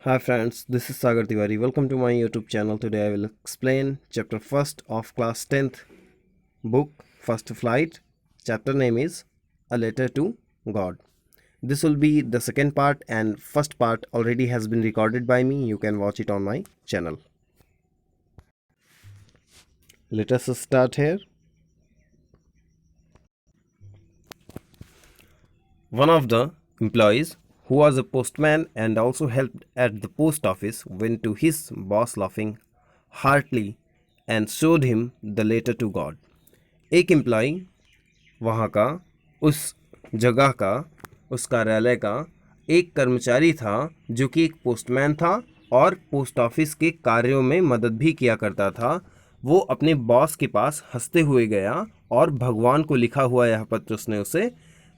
Hi friends, this is Sagar Tiwari. Welcome to my YouTube channel. Today I will explain chapter 1st of class 10th book First Flight. Chapter name is A Letter to God. This will be the second part and first part already has been recorded by me. You can watch it on my channel. Let us start here. One of the employees, who was a postman and also helped at the post office, went to his boss laughing heartily and showed him the letter to God. एक employee वहाँ का, उस जगह का, उस कार्यालय का एक कर्मचारी था जो कि एक पोस्टमैन था और पोस्ट ऑफिस के कार्यों में मदद भी किया करता था। वो अपने बॉस के पास हंसते हुए गया और भगवान को लिखा हुआ यह पत्र उसने उसे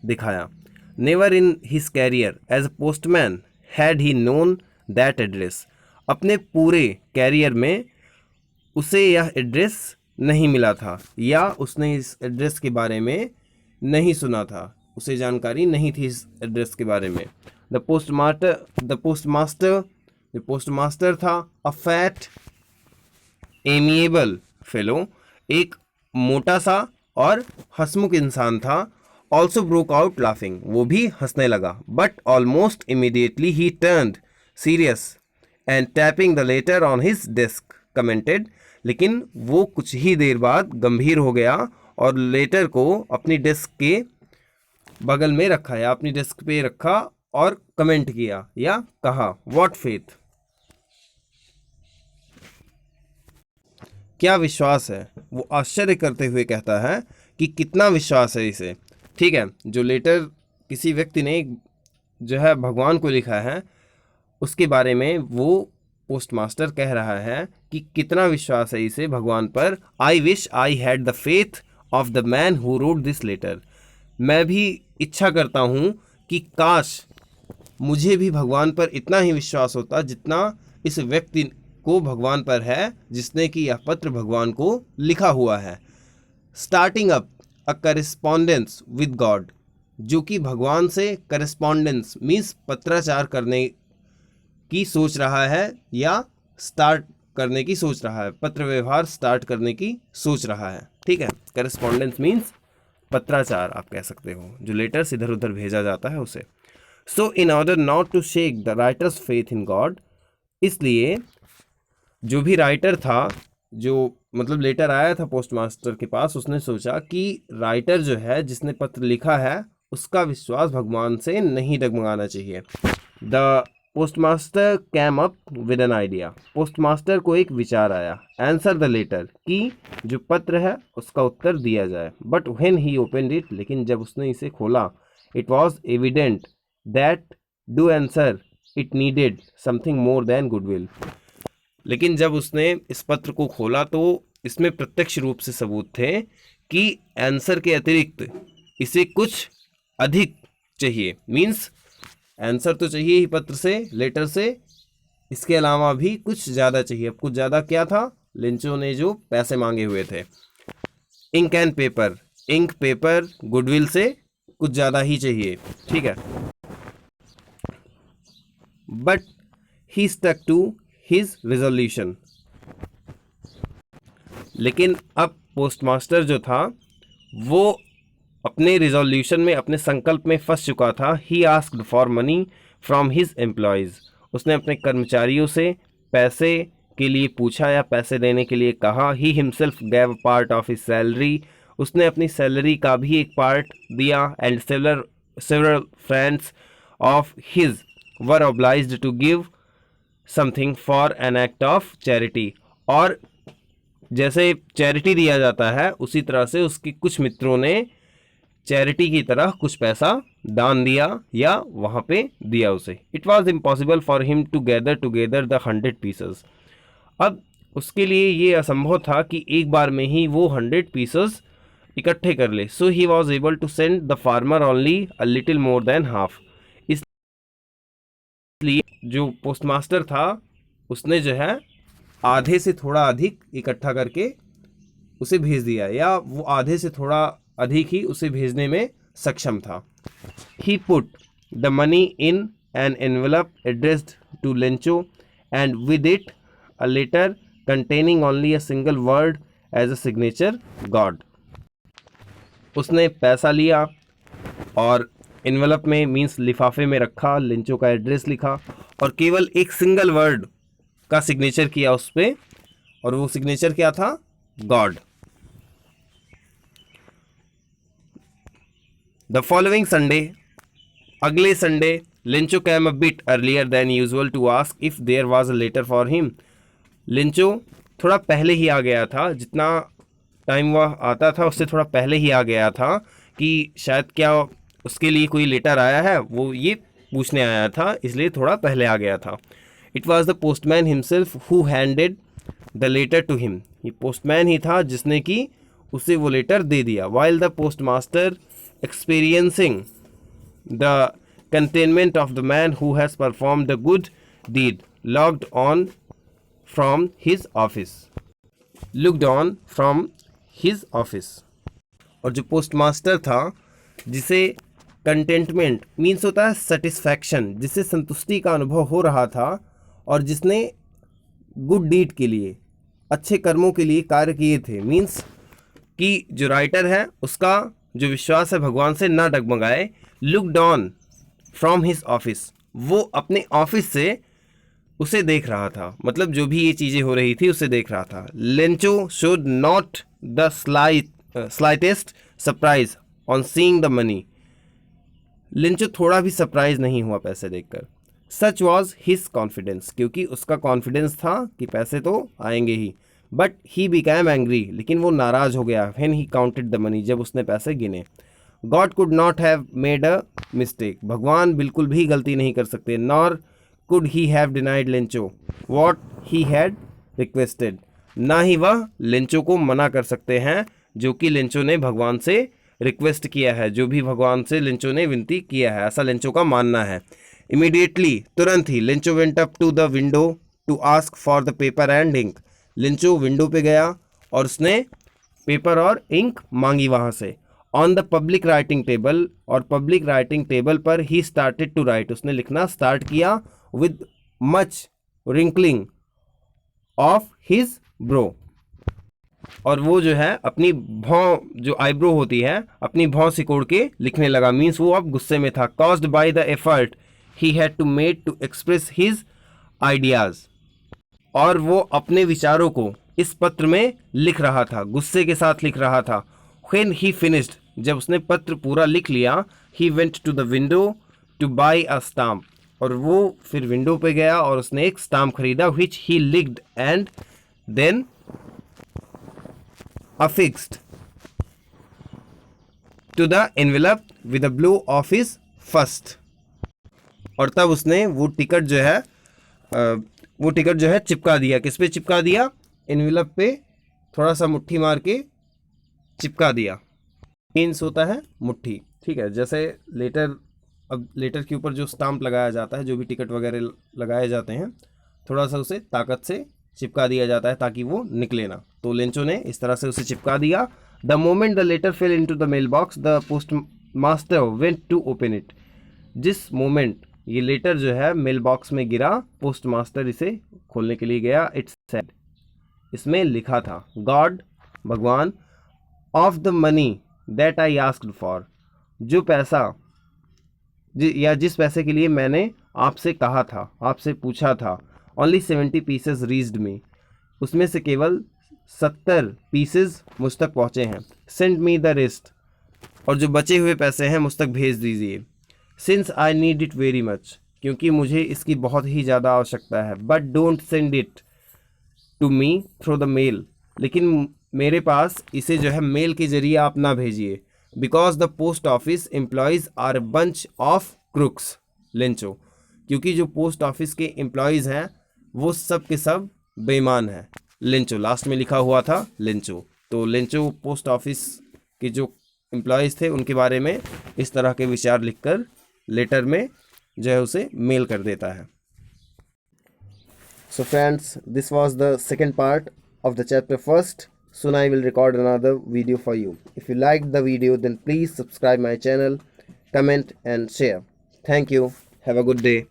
दिखाया। Never in his career as a postman had he known that address. अपने पूरे कैरियर में उसे यह एड्रेस नहीं मिला था या उसने इस एड्रेस के बारे में नहीं सुना था, उसे जानकारी नहीं थी इस एड्रेस के बारे में। द पोस्टमास्टर था अ फैट एमिएबल फेलो, एक मोटा सा और हंसमुख इंसान था। ऑल्सो ब्रोक आउट लाफिंग, वो भी हंसने लगा। But almost immediately he turned serious and tapping the later on his desk commented, लेकिन वो कुछ ही देर बाद गंभीर हो गया और लेटर को अपनी डेस्क के बगल में रखा या अपनी डेस्क पे रखा और कमेंट किया या कहा, व्हाट फेथ, क्या विश्वास है। वो आश्चर्य करते हुए कहता है कि कितना विश्वास है इसे। ठीक है, जो लेटर किसी व्यक्ति ने जो है भगवान को लिखा है उसके बारे में वो पोस्टमास्टर कह रहा है कि कितना विश्वास है इसे भगवान पर। I wish I had the faith of the man who wrote this letter. मैं भी इच्छा करता हूँ कि काश मुझे भी भगवान पर इतना ही विश्वास होता जितना इस व्यक्ति को भगवान पर है जिसने कि यह पत्र भगवान को लिखा हुआ है। Starting up a correspondence with God, जो कि भगवान से करेस्पॉन्डेंस मीन्स पत्राचार करने की सोच रहा है या स्टार्ट करने की सोच रहा है, पत्र व्यवहार स्टार्ट करने की सोच रहा है। ठीक है, करेस्पॉन्डेंस मीन्स पत्राचार आप कह सकते हो, जो लेटर्स इधर उधर भेजा जाता है उसे। So in order not to shake the writer's faith in God, इसलिए जो भी राइटर था, जो मतलब लेटर आया था पोस्टमास्टर के पास, उसने सोचा कि राइटर जो है जिसने पत्र लिखा है उसका विश्वास भगवान से नहीं डगमगाना चाहिए। The postmaster cam up with an idea, postmaster को एक विचार आया। आंसर द लेटर, कि जो पत्र है उसका उत्तर दिया जाए। But when he opened it, लेकिन जब उसने इसे खोला, it was evident that do answer it needed something more than goodwill. लेकिन जब उसने इस पत्र को खोला तो इसमें प्रत्यक्ष रूप से सबूत थे कि आंसर के अतिरिक्त इसे कुछ अधिक चाहिए। मीन्स आंसर तो चाहिए ही पत्र से, लेटर से, इसके अलावा भी कुछ ज़्यादा चाहिए। अब कुछ ज़्यादा क्या था? लिंचो ने जो पैसे मांगे हुए थे। Ink and paper, ink paper goodwill से कुछ ज़्यादा ही चाहिए। ठीक है, but he stuck to his resolution, लेकिन अब पोस्टमास्टर जो था वो अपने रिजोल्यूशन में, अपने संकल्प में फंस चुका था। He asked for money from his employees, उसने अपने कर्मचारियों से पैसे के लिए पूछा या पैसे देने के लिए कहा। He himself gave part of his salary, उसने अपनी सैलरी का भी एक पार्ट दिया। And several friends of his were obliged to give something for an act of charity, और जैसे चैरिटी दिया जाता है उसी तरह से उसके कुछ मित्रों ने चैरिटी की तरह कुछ पैसा दान दिया या वहाँ पे दिया उसे। It was impossible for him to gather together the 100 pieces, अब उसके लिए ये असंभव था कि एक बार में ही वो 100 पीसेस इकट्ठे कर ले। So he was able to send the farmer only a little more than half, इसलिए जो पोस्टमास्टर था उसने जो है आधे से थोड़ा अधिक इकट्ठा करके उसे भेज दिया, या वो आधे से थोड़ा अधिक ही उसे भेजने में सक्षम था। He put the money in an envelope addressed to Lencho and with it a letter containing only a single word as a signature, God. उसने पैसा लिया और इन्वेलप में मीन्स लिफाफे में रखा, लेंचो का एड्रेस लिखा और केवल एक सिंगल वर्ड का सिग्नेचर किया उस पर, और वो सिग्नेचर क्या था? गॉड. द फॉलोइंग संडे, अगले Sunday, Lencho came a bit earlier than usual to ask if there was a letter for him. Lencho थोड़ा पहले ही आ गया था, जितना टाइम वह आता था उससे थोड़ा पहले ही आ गया था कि शायद क्या उसके लिए कोई लेटर आया है, वो ये पूछने आया था, इसलिए थोड़ा पहले आ गया था. It was the postman himself who handed the letter to him. ये पोस्टमैन ही था जिसने कि उसे वो लेटर दे दिया. While the post master experiencing the containment of the man who has performed the good deed looked on from his office. और जो पोस्ट मास्टर था, जिसे कंटेंटमेंट मीन्स होता है सेटिस्फैक्शन, जिसे संतुष्टि का अनुभव हो रहा था और जिसने गुड डीड के लिए, अच्छे कर्मों के लिए कार्य किए थे, मीन्स कि जो राइटर है उसका जो विश्वास है भगवान से ना डगमगाए. Looked on from his office, वो अपने ऑफिस से उसे देख रहा था, मतलब जो भी ये चीज़ें हो रही थी उसे देख रहा था. Lencho showed not the slightest surprise on seeing the money. Lencho थोड़ा भी सरप्राइज नहीं हुआ पैसे देखकर. सच वॉज हिज कॉन्फिडेंस, क्योंकि उसका कॉन्फिडेंस था कि पैसे तो आएंगे ही. बट ही बिकैम एंग्री, लेकिन वो नाराज हो गया. When he counted the money, जब उसने पैसे गिने. God could not have made a mistake. भगवान बिल्कुल भी गलती नहीं कर सकते. Nor could he have denied Lencho what he had requested. ना ही वह लेंचो को मना कर सकते हैं जो कि लेंचो ने भगवान से रिक्वेस्ट किया है, जो भी भगवान से लेंचो ने विनती किया है, ऐसा लेंचो का मानना है. Immediately, तुरंत ही Lencho went up to the window to ask for the paper and ink. Lencho window पे गया और उसने पेपर और इंक मांगी वहाँ से. On the public writing table, और पब्लिक राइटिंग टेबल पर ही स्टार्टेड टू राइट, उसने लिखना स्टार्ट किया. With much wrinkling of his bro, और वो जो है अपनी भौं, जो आईब्रो होती है, अपनी भौं सिकोड़ के लिखने लगा. मीन्स वो अब गुस्से में था. Caused by the effort he had to made to express his ideas, और वो अपने विचारों को इस पत्र में लिख रहा था, गुस्से के साथ लिख रहा था. When he finished, जब उसने पत्र पूरा लिख लिया, he went to the window to buy a stamp, और वो फिर विंडो पे गया और उसने एक स्टाम्प खरीदा. which he licked and then affixed to the envelope with a blow of his fist. और तब उसने वो टिकट जो है चिपका दिया. किस पे चिपका दिया? एनवेलप पे थोड़ा सा मुट्ठी मार के चिपका दिया. मीन्स होता है मुट्ठी, ठीक है. जैसे लेटर, अब लेटर के ऊपर जो स्टाम्प लगाया जाता है, जो भी टिकट वगैरह लगाए जाते हैं, थोड़ा सा उसे ताकत से चिपका दिया जाता है ताकि वो निकले ना. तो लेंचो ने इस तरह से उसे चिपका दिया. The moment the letter fell into the mail box, the post master went to open it. जिस मोमेंट ये लेटर जो है मेल बॉक्स में गिरा, पोस्ट मास्टर इसे खोलने के लिए गया. इट्स सेड, इसमें लिखा था, गॉड, भगवान, of the money that I asked for, जो पैसा या जिस पैसे के लिए मैंने आपसे कहा था, आपसे पूछा था. ओनली 70 पीसेस रीच्ड मी, उसमें से केवल 70 पीसेस मुझ तक पहुँचे हैं. सेंड मी द रेस्ट, और जो बचे हुए पैसे हैं मुझ तक भेज दीजिए. Since I need it very much, क्योंकि मुझे इसकी बहुत ही ज़्यादा आवश्यकता है. But don't send it to me through the mail, लेकिन मेरे पास इसे जो है मेल के जरिए आप ना भेजिए. Because the post office employees are bunch of crooks. Lencho, क्योंकि जो पोस्ट ऑफिस के एम्प्लॉयज़ हैं वो सब के सब बेईमान हैं. लेंचो लास्ट में लिखा हुआ था लेंचो, तो लेंचो पोस्ट ऑफिस के जो एम्प्लॉयज़ थे उनके बारे में इस तरह के विचार लिखकर लेटर में जो है उसे मेल कर देता है. So friends, this was the second part of the chapter first. Soon I will record another video for you. If you liked the video, then please subscribe my channel, comment and share. Thank you. Have a good day.